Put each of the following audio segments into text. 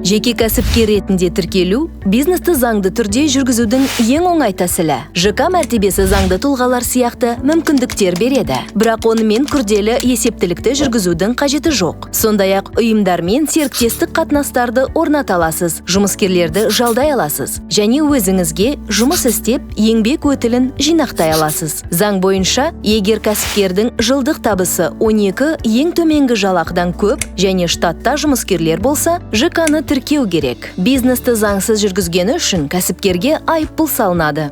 Жеке кәсіпкер ретінде тіркелу бизнесті заңды түрде жүргізудің ең оңай тәсілі. ЖК мәртебесі заңды тұлғалар сияқты мүмкіндіктер береді. Бірақ онымен күрделі есептілікті жүргізудің қажеті жоқ. Сондай-ақ ұйымдармен серіктестік қатынастарды орната аласыз, жұмыскерлерді жалдай аласыз және өзіңізге жұмыс істеп еңбек өтілін жинақтай аласыз. Заң бойынша, егер кәсіпкердің жылдық табысы 12 ең төменгі жалақыдан көп және штатта жұмыскерлер болса, ЖК-ны тіркеу керек. Бизнесті заңсыз жүргізгені үшін кәсіпкерге айыппұл салынады.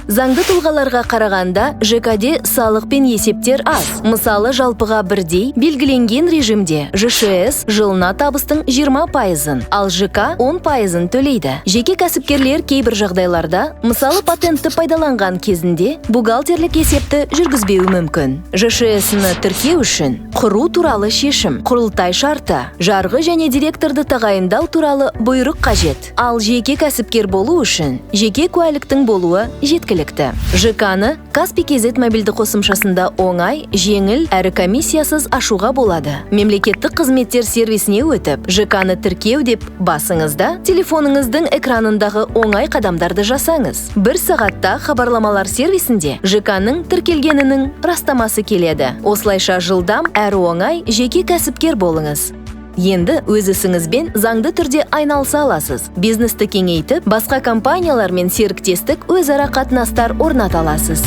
Заңды тұлғаларға қарағанда ЖК-де салық пен есептер аз. Мысалы, жалпыға бірдей белгіленген режимде ЖШС жылына табыстың 20%-ын, ал ЖК 10%-ын төлейді. Жеке кәсіпкерлер кейбір жағдайларда, мысалы патентті пайдаланған кезінде, бухгалтерлік есепті жүргізбеуі мүмкін. ЖШС-ны тіркеу үшін құру туралы шешім, құрылтай шарты, жарғы және директорды тағайындау туралы бұйрық қажет. Ал жеке кәсіпкер болу үшін жеке куәліктің болуы жеткілікті. ЖК-ны Каспий KZ мобильді қосымшасында оңай, жеңіл әрі комиссиясыз ашуға болады. Мемлекеттік қызметтер сервисіне өтіп, ЖК-ны тіркеу деп басыңызда, телефоныңыздың экранындағы оңай қадамдарды жасаңыз. 1 сағатта хабарламалар сервисінде ЖК-ның тіркелгенінің растамасы келеді. Осылайша жылдам әрі оңай жеке кәсіпкер болыңыз. Енді өз ісіңізбен заңды түрде айналыса аласыз. Бизнесті кеңейтіп, басқа компаниялармен серіктестік өзара қатынастар орната аласыз.